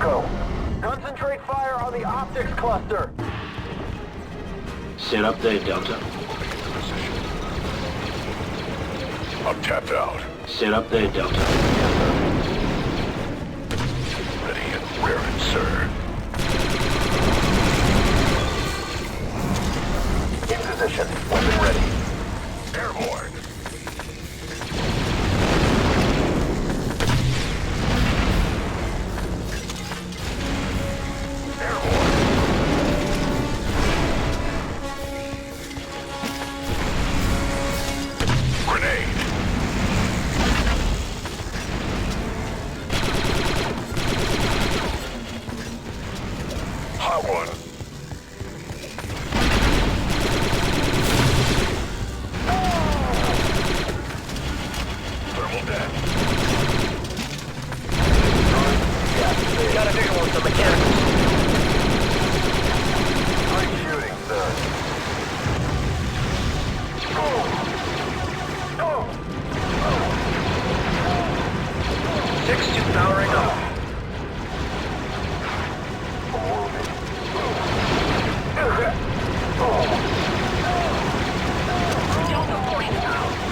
Echo. Concentrate fire on the optics cluster. Sit up there, Delta. I'm tapped out. Sit up there, Delta. Ready and raring, sir. In position. Weapon ready. Airborne. Got a bigger one for mechanicals. Great shooting, sir. Six two powering up.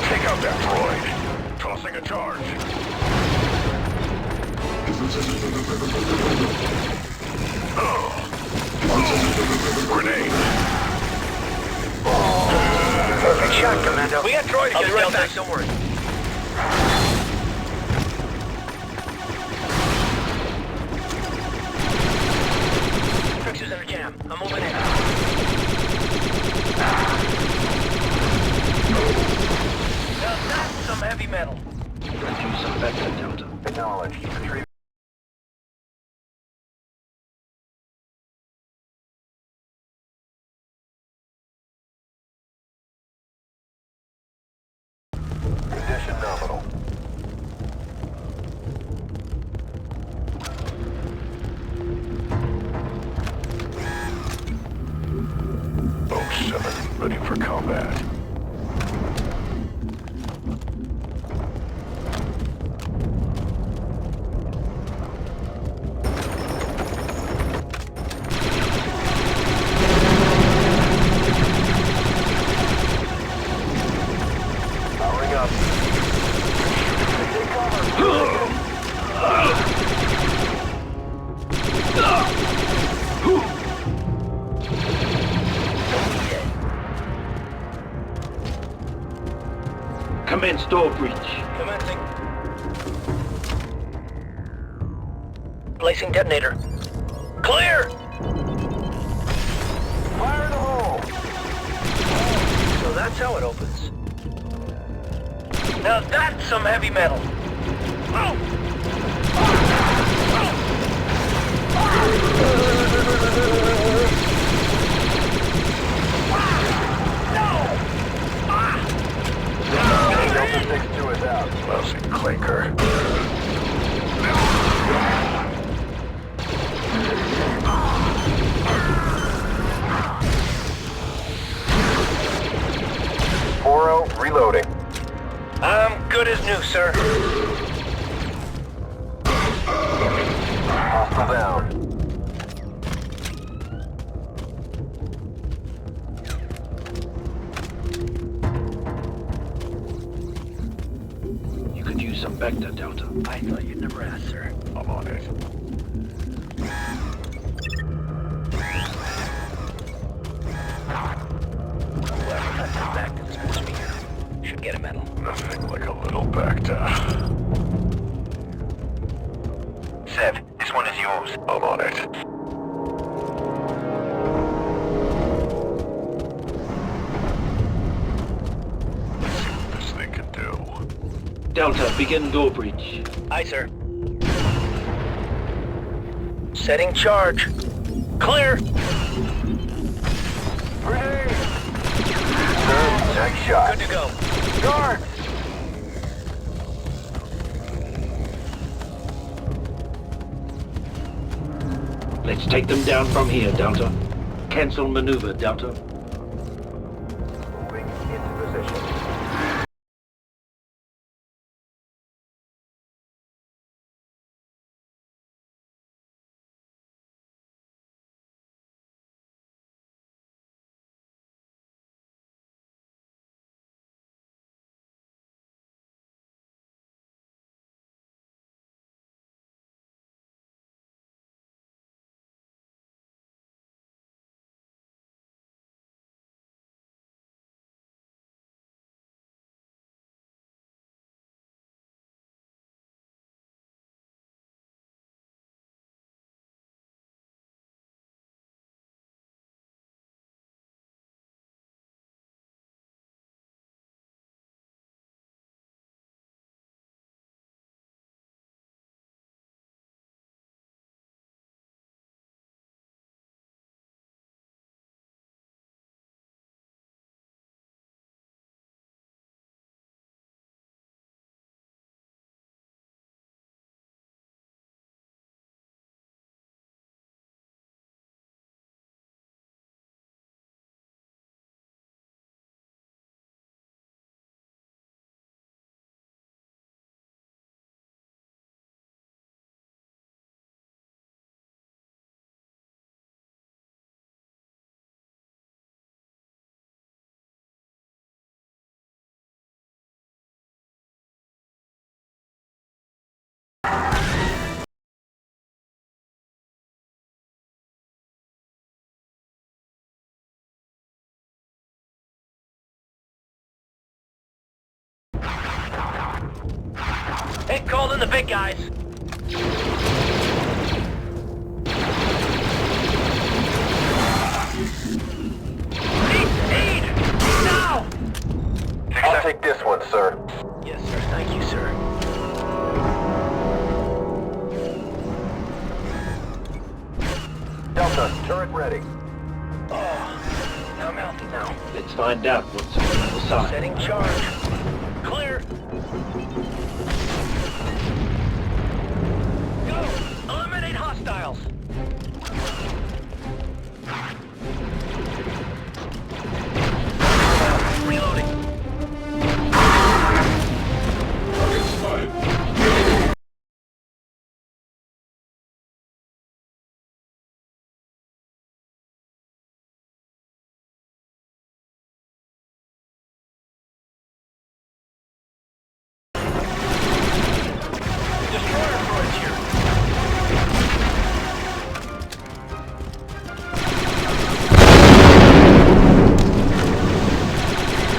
Take out that droid. Tossing a charge. Grenade. Perfect shot, Commando. We got droid against right Delta. back, don't worry. Fixers under jam. I'm moving in. Now that's some heavy metal. Use some better, Delta. Acknowledged. Retrieve. Condition nominal. Oh, 07, ready for combat. Powering up. Take cover. Commence door breach. Commencing. Placing detonator. Clear! Fire in the hole. So that's how it opens. Now that's some heavy metal. Delta 6-2 is out. Lousy clinker. Reloading. I'm good as new, sir. Hostile down. You could use some Vector, Delta. I thought you'd never ask, sir. I'm on it. Whoever got that back to the sports meter should get a medal. Nothing like a little Bacta. Sev, this one is yours. I'm on it. Let's see what this thing can do. Delta, begin door breach. Aye, sir. Setting charge. Clear! Grenade! Sir, next shot. Good to go. Guard! Let's take them down from here, Delta. Cancel maneuver, Delta. Ain't called in the big guys. Need! Now! I'll take this one, sir. Yes, sir. Thank you, sir. Delta, turret ready. Oh, I'm healthy now. Let's find out what's on the other side. Setting charge. Clear. Go! Eliminate hostiles. Reloading. Destroyer droids here.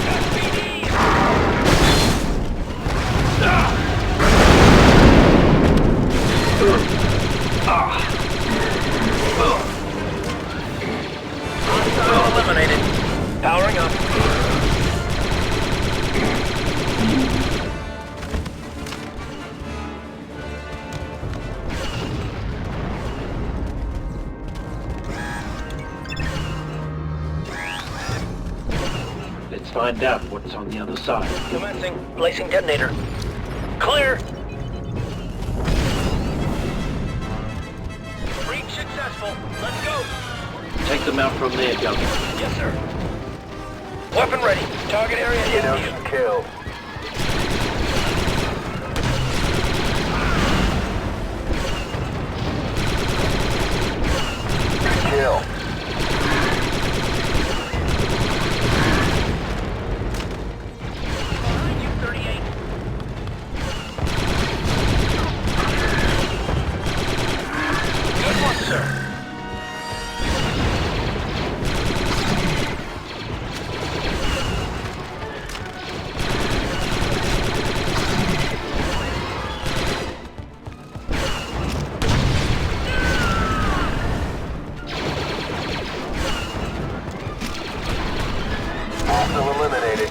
SPD! Hostile eliminated. Powering up. Let's find out what's on the other side. Commencing. Placing detonator. Clear. Breach successful. Let's go. Take them out from there, Delta. Yes, sir. Weapon ready. Target area in view. Enough kill. Kill. Behind you, 38. Good one, sir. Hostile eliminated.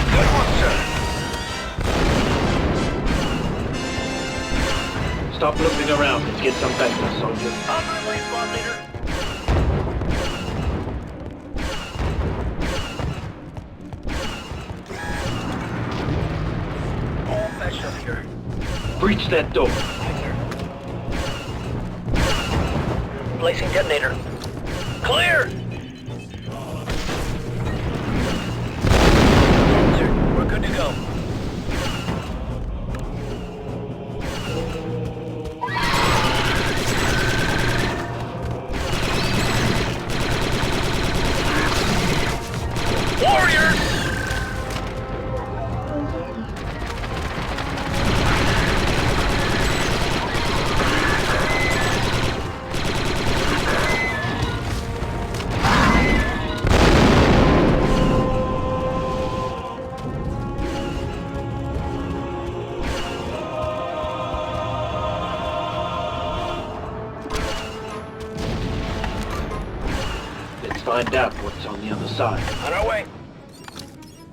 Good one, sir. Stop looking around and get some backup, soldier. On my way, squad leader. All fetched up here. Breach that door. Yes, sir. Placing detonator. Clear! Sir, we're good to go. Warriors! find out what's on the other side. On our way.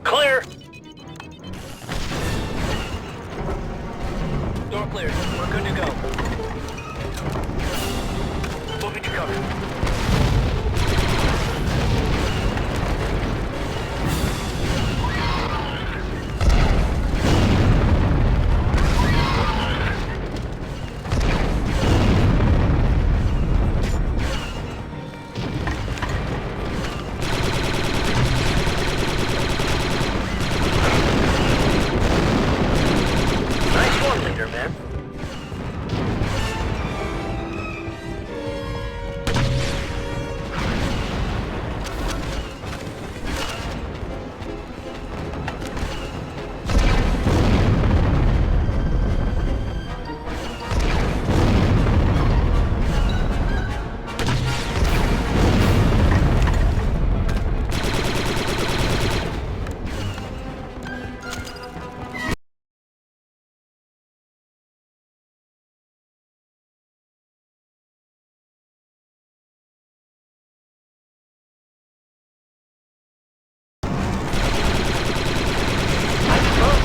Clear. Door cleared. We're good to go. Moving to cover.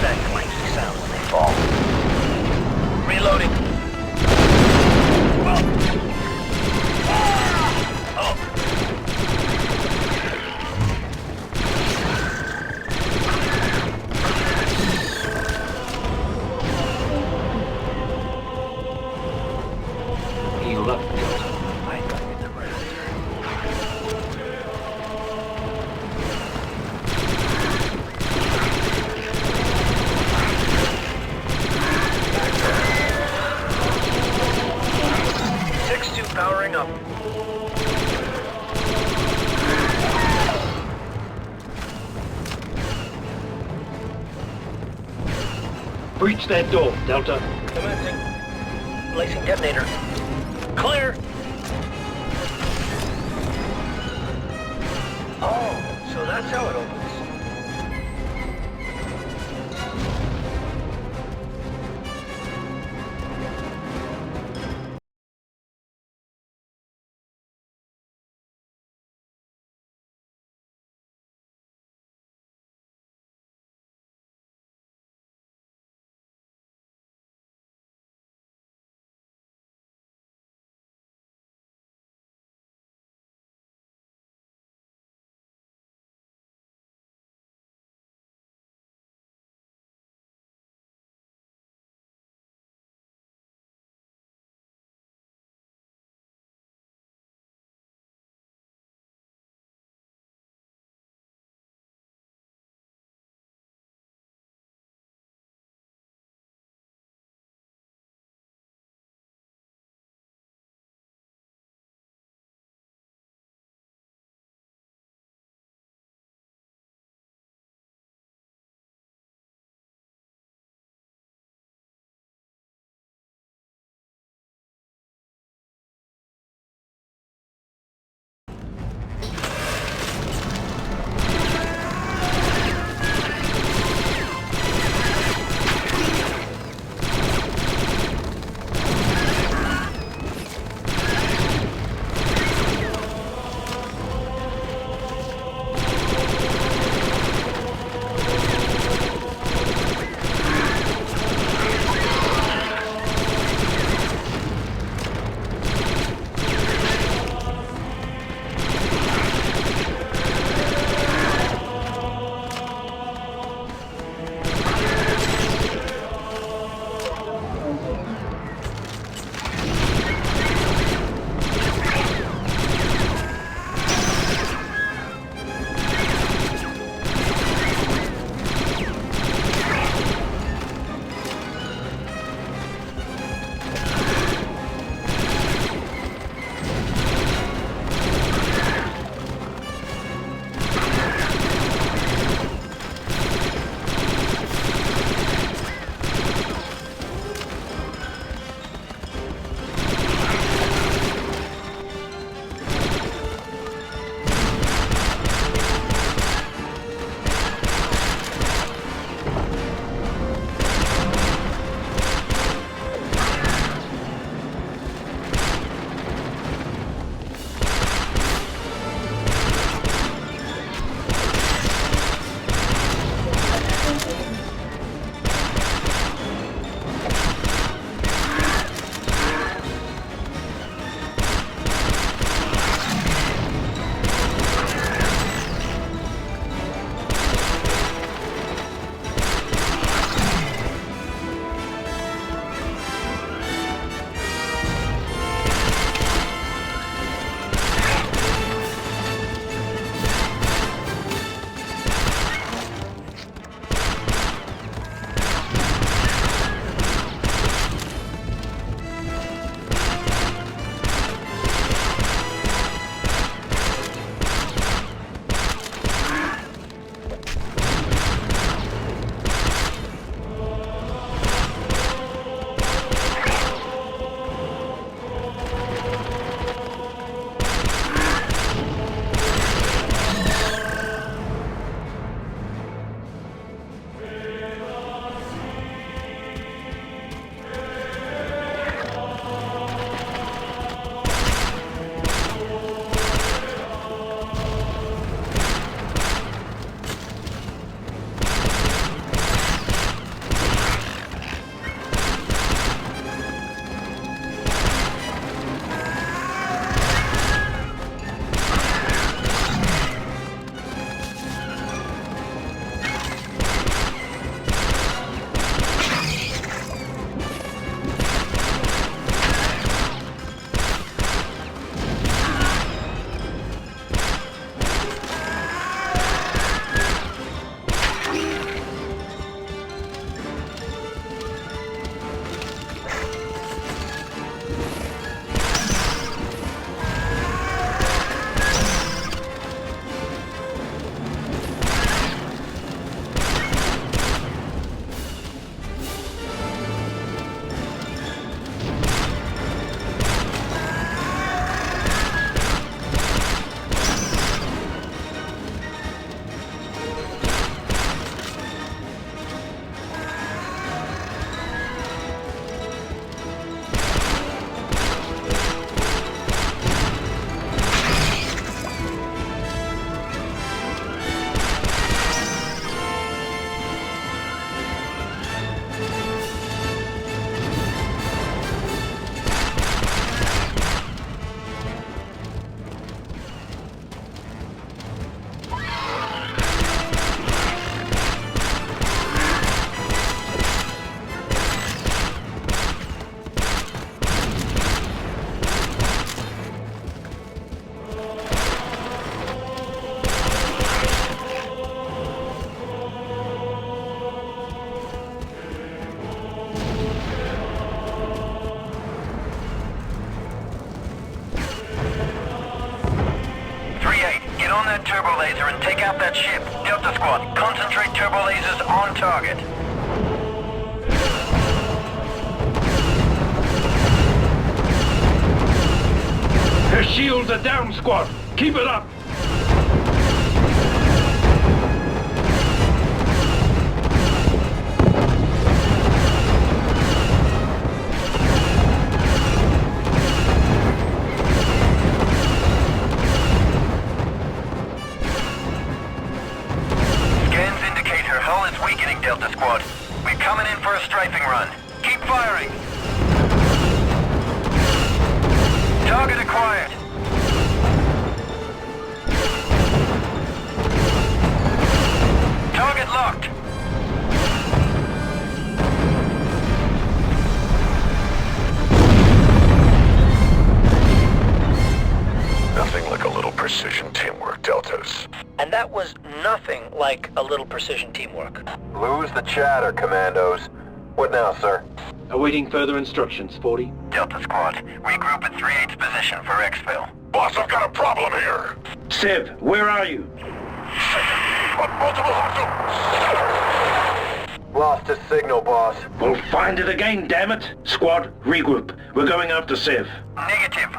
That clanky sound when they fall. Reloading. Heal up, Delta. I got in the ground. Powering up. Breach that door, Delta. Commencing. Placing detonator. Clear. Oh, so that's how it opens. Turbo laser and take out that ship. Delta Squad, concentrate turbo lasers on target. Their shields are down, squad. Keep it up. Delta Squad, we're coming in for a strafing run. Keep firing. Target acquired. Target locked. Nothing like a little precision teamwork, Deltas. And that was nothing like a little precision teamwork. Lose the chatter, Commandos. What now, sir? Awaiting further instructions, 40. Delta Squad, regroup at 3/8 position for exfil. Boss, I've got a problem here. Sev, where are you? Multiple hostiles. Lost his signal, boss. We'll find it again, damn it! Squad, regroup. We're going after Sev. Negative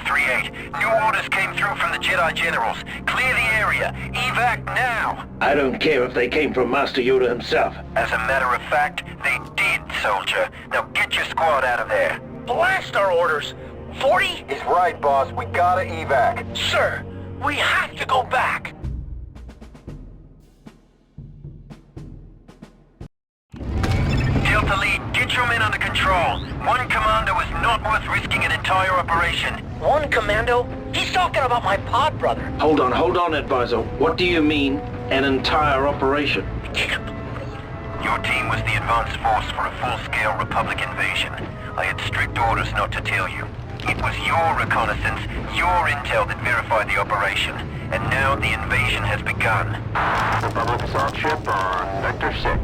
3/8. New orders came through from the Jedi Generals. Clear the area. Evac now. I don't care if they came from Master Yoda himself. As a matter of fact, they did, soldier. Now get your squad out of there. Blast our orders! 40? He's right, boss. We gotta evac. Sir, we have to go back. Delta Lead, get your men under control. One commando is not worth risking an entire operation. One commando? He's talking about my pod brother. Hold on, Advisor. What do you mean, an entire operation? I can't believe. Your team was the advance force for a full-scale Republic invasion. I had strict orders not to tell you. It was your reconnaissance, your intel that verified the operation. And now the invasion has begun. Republic assault ship on Vector 6.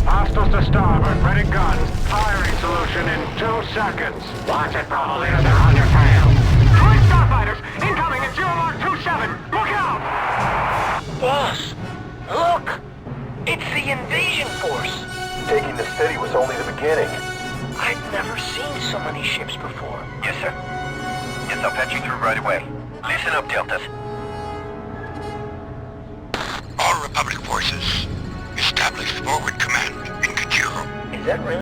Hostiles to starboard, ready guns. Firing solution in 2 seconds. Watch it, Bravo leader, they're on your tail. Twin starfighters, incoming at 0-27. Look out! Boss, look! It's the invasion force. Taking the city was only the beginning. I've never seen so many ships before. Yes, sir. Yes, I'll patch you through right away. Listen up, Deltas. All Republic forces, establish forward command in Kajiro. Is that really?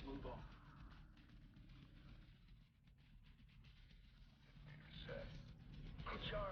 Let's move on. Set. Charge.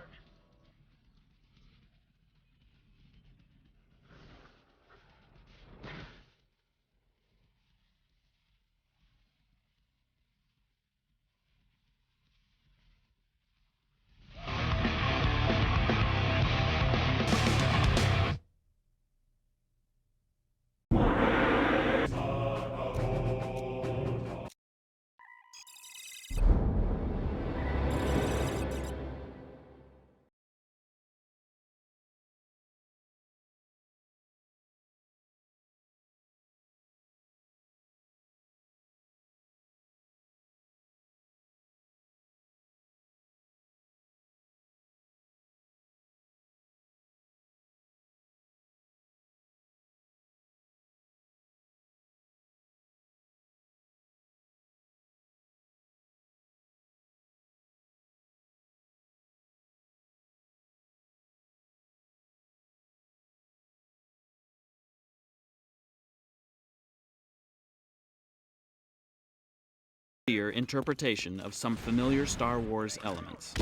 Interpretation of some familiar Star Wars elements.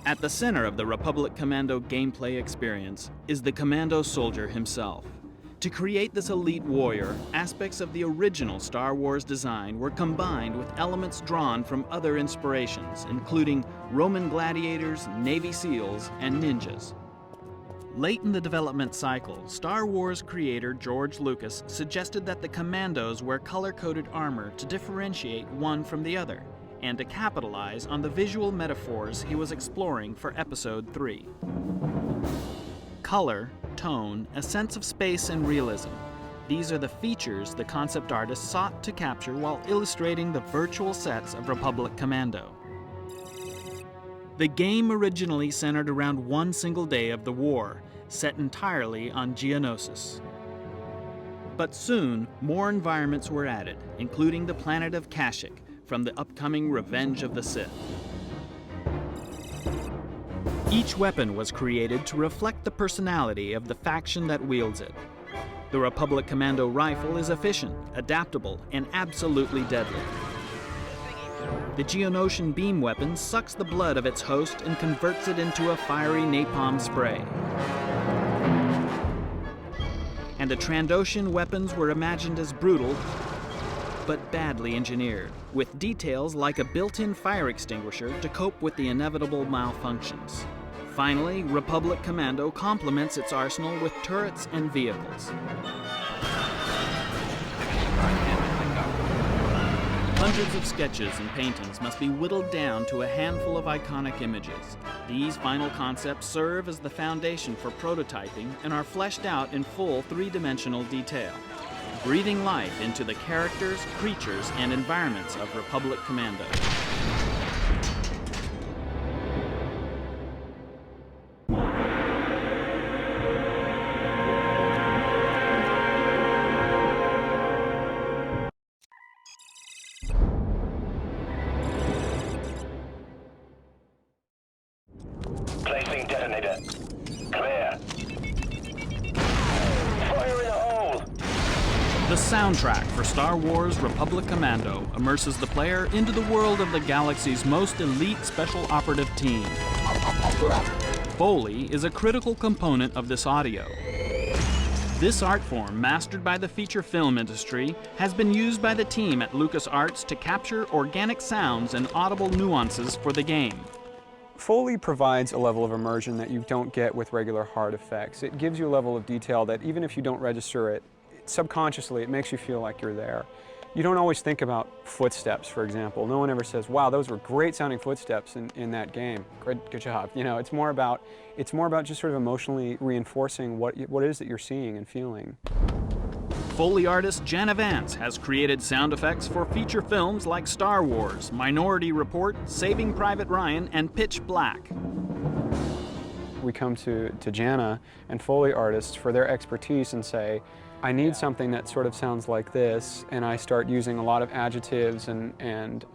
At the center of the Republic Commando gameplay experience is the Commando soldier himself. To create this elite warrior, aspects of the original Star Wars design were combined with elements drawn from other inspirations, including Roman gladiators, Navy SEALs, and ninjas. Late in the development cycle, Star Wars creator George Lucas suggested that the Commandos wear color-coded armor to differentiate one from the other, and to capitalize on the visual metaphors he was exploring for Episode 3. Color, tone, a sense of space and realism. These are the features the concept artist sought to capture while illustrating the virtual sets of Republic Commando. The game originally centered around one single day of the war, set entirely on Geonosis. But soon, more environments were added, including the planet of Kashyyyk from the upcoming Revenge of the Sith. Each weapon was created to reflect the personality of the faction that wields it. The Republic Commando rifle is efficient, adaptable, and absolutely deadly. The Geonosian beam weapon sucks the blood of its host and converts it into a fiery napalm spray. And the Trandoshan weapons were imagined as brutal, but badly engineered, with details like a built-in fire extinguisher to cope with the inevitable malfunctions. Finally, Republic Commando complements its arsenal with turrets and vehicles. Hundreds of sketches and paintings must be whittled down to a handful of iconic images. These final concepts serve as the foundation for prototyping and are fleshed out in full three-dimensional detail, breathing life into the characters, creatures, and environments of Republic Commando. Placing detonator. Clear. Fire in the hole! The soundtrack for Star Wars Republic Commando immerses the player into the world of the galaxy's most elite special operative team. Foley is a critical component of this audio. This art form, mastered by the feature film industry, has been used by the team at LucasArts to capture organic sounds and audible nuances for the game. Foley provides a level of immersion that you don't get with regular hard effects. It gives you a level of detail that even if you don't register it, subconsciously it makes you feel like you're there. You don't always think about footsteps, for example. No one ever says, wow, those were great sounding footsteps in that game. Good job. You know, it's more about just sort of emotionally reinforcing what it is that you're seeing and feeling. Foley artist Jana Vance has created sound effects for feature films like Star Wars, Minority Report, Saving Private Ryan, and Pitch Black. We come to Jana and Foley artists for their expertise and say, I need something that sort of sounds like this, and I start using a lot of adjectives and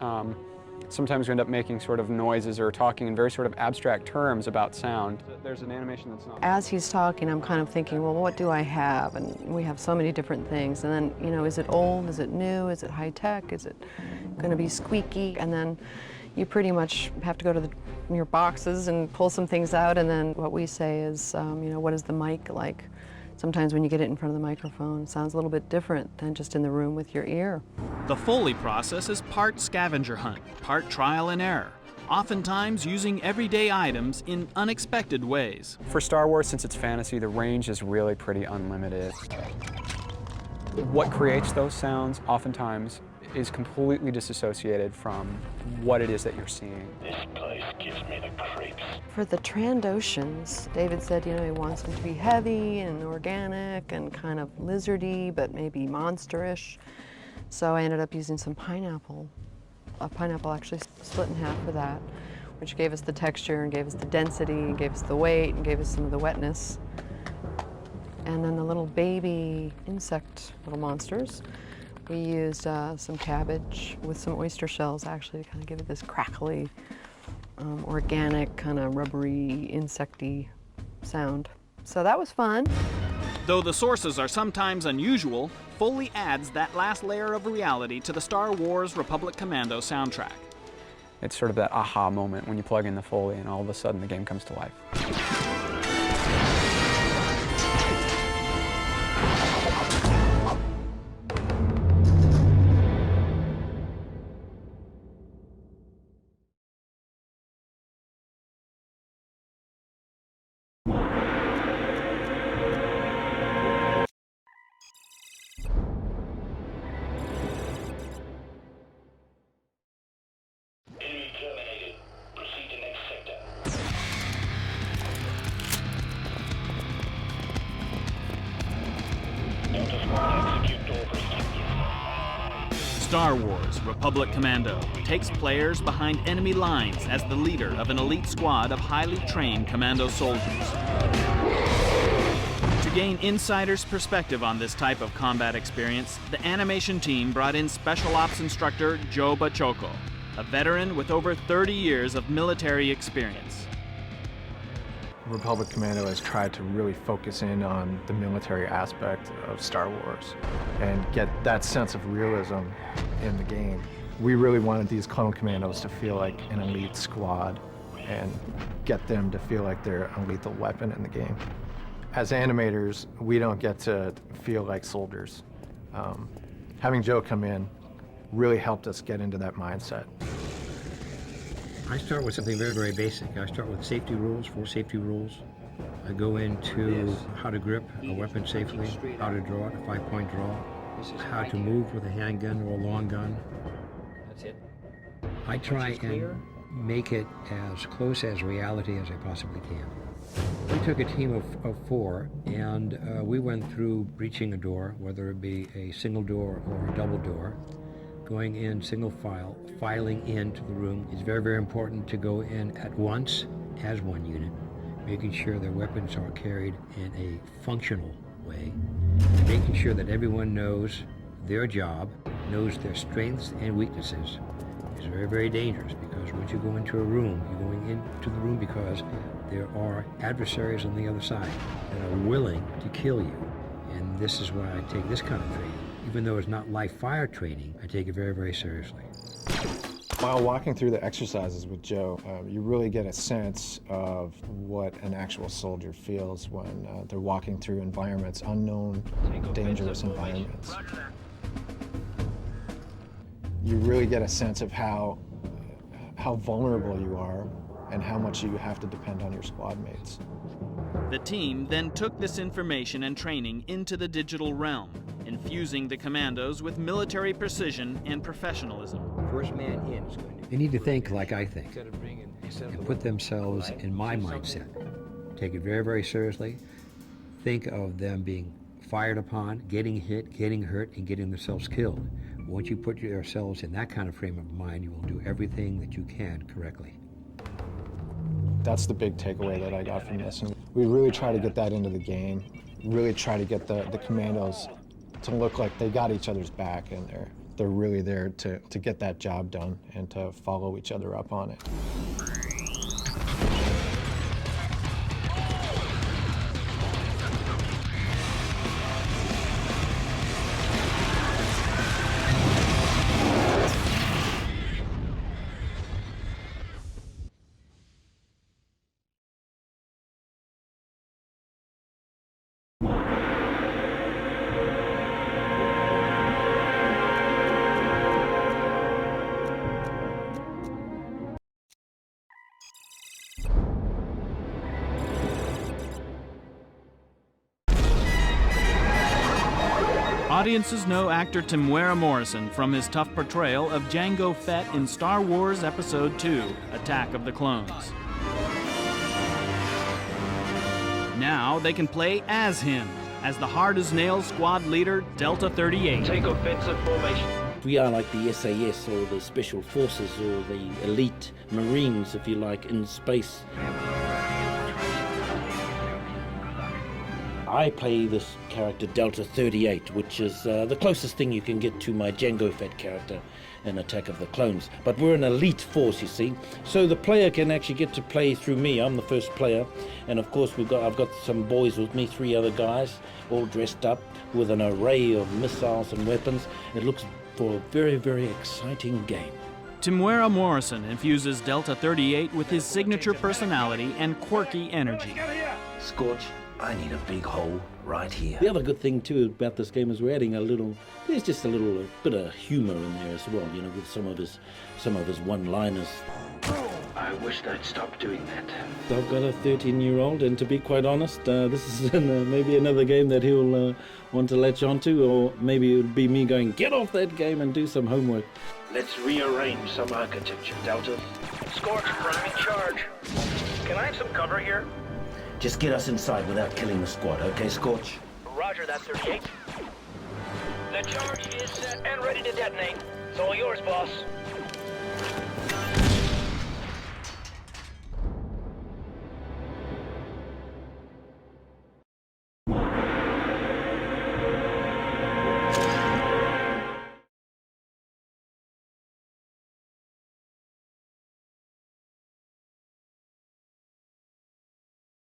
Sometimes we end up making sort of noises or talking in very sort of abstract terms about sound. There's an animation that's not... As he's talking, I'm kind of thinking, well, what do I have? And we have so many different things. And then, you know, is it old? Is it new? Is it high tech? Is it going to be squeaky? And then you pretty much have to go to your boxes and pull some things out. And then what we say is, you know, what is the mic like? Sometimes when you get it in front of the microphone, it sounds a little bit different than just in the room with your ear. The Foley process is part scavenger hunt, part trial and error, oftentimes using everyday items in unexpected ways. For Star Wars, since it's fantasy, the range is really pretty unlimited. What creates those sounds oftentimes is completely disassociated from what it is that you're seeing. This place gives me the creeps. For the Trandoshans, David said, you know, he wants them to be heavy and organic and kind of lizardy, but maybe monsterish. So I ended up using some pineapple. A pineapple actually split in half for that, which gave us the texture and gave us the density and gave us the weight and gave us some of the wetness. And then the little baby insect little monsters, we used some cabbage with some oyster shells actually to kind of give it this crackly, organic, kind of rubbery, insecty sound. So that was fun. Though the sources are sometimes unusual, Foley adds that last layer of reality to the Star Wars Republic Commando soundtrack. It's sort of that aha moment when you plug in the Foley and all of a sudden the game comes to life. Enemy terminated. Proceed to next sector. Delta Squad, execute door breach. Star Wars Republic Commando takes players behind enemy lines as the leader of an elite squad of highly trained commando soldiers. To gain insider's perspective on this type of combat experience, the animation team brought in Special Ops instructor Joe Bachoco, a veteran with over 30 years of military experience. Republic Commando has tried to really focus in on the military aspect of Star Wars and get that sense of realism in the game. We really wanted these clone commandos to feel like an elite squad and get them to feel like they're a lethal weapon in the game. As animators, we don't get to feel like soldiers. Having Joe come in really helped us get into that mindset. I start with something very, very basic. I start with safety rules, 4 safety rules. I go into how to grip a weapon safely, how to draw it, a 5-point draw, how to move with a handgun or a long gun. That's it. I try and make it as close as reality as I possibly can. We took a team of 4 and we went through breaching a door, whether it be a single door or a double door. Going in single file, filing into the room. It's very, very important to go in at once as one unit, making sure their weapons are carried in a functional way, and making sure that everyone knows their job, knows their strengths and weaknesses. It's very, very dangerous because once you go into a room, you're going into the room because there are adversaries on the other side that are willing to kill you. And this is why I take this kind of training. Even though it's not live fire training, I take it very, very seriously. While walking through the exercises with Joe, you really get a sense of what an actual soldier feels when they're walking through environments, unknown, dangerous environments. You really get a sense of how vulnerable you are and how much you have to depend on your squad mates. The team then took this information and training into the digital realm, infusing the commandos with military precision and professionalism. First man in is going to... They need to think like I think and put themselves in my mindset. Take it very, very seriously. Think of them being fired upon, getting hit, getting hurt, and getting themselves killed. Once you put yourselves in that kind of frame of mind, you will do everything that you can correctly. That's the big takeaway that I got from this. And we really try to get that into the game, really try to get the commandos to look like they got each other's back and They're really there to get that job done and to follow each other up on it. Audiences know actor Temuera Morrison from his tough portrayal of Jango Fett in Star Wars Episode II, Attack of the Clones. Now they can play as him, as the hard-as-nails squad leader, Delta 38. Take offensive formation. We are like the SAS or the Special Forces or the elite Marines, if you like, in space. I play this character Delta 38, which is the closest thing you can get to my Jango Fett character in Attack of the Clones. But we're an elite force, you see, so the player can actually get to play through me. I'm the first player, and of course I've got some boys with me, 3 other guys, all dressed up with an array of missiles and weapons. It looks for a very, very exciting game. Temuera Morrison infuses Delta 38 with his signature personality and quirky energy. Scorch, I need a big hole right here. The other good thing too about this game is we're adding there's just a little bit of humor in there as well, you know, with some of his one-liners. I wish they'd stop doing that. I've got a 13-year-old, and to be quite honest, this is maybe another game that he'll want to latch onto, or maybe it would be me going, get off that game and do some homework. Let's rearrange some architecture, Delta. Scorch, I'm in charge. Can I have some cover here? Just get us inside without killing the squad, okay, Scorch? Roger that, 38. The charge is set and ready to detonate. It's all yours, boss.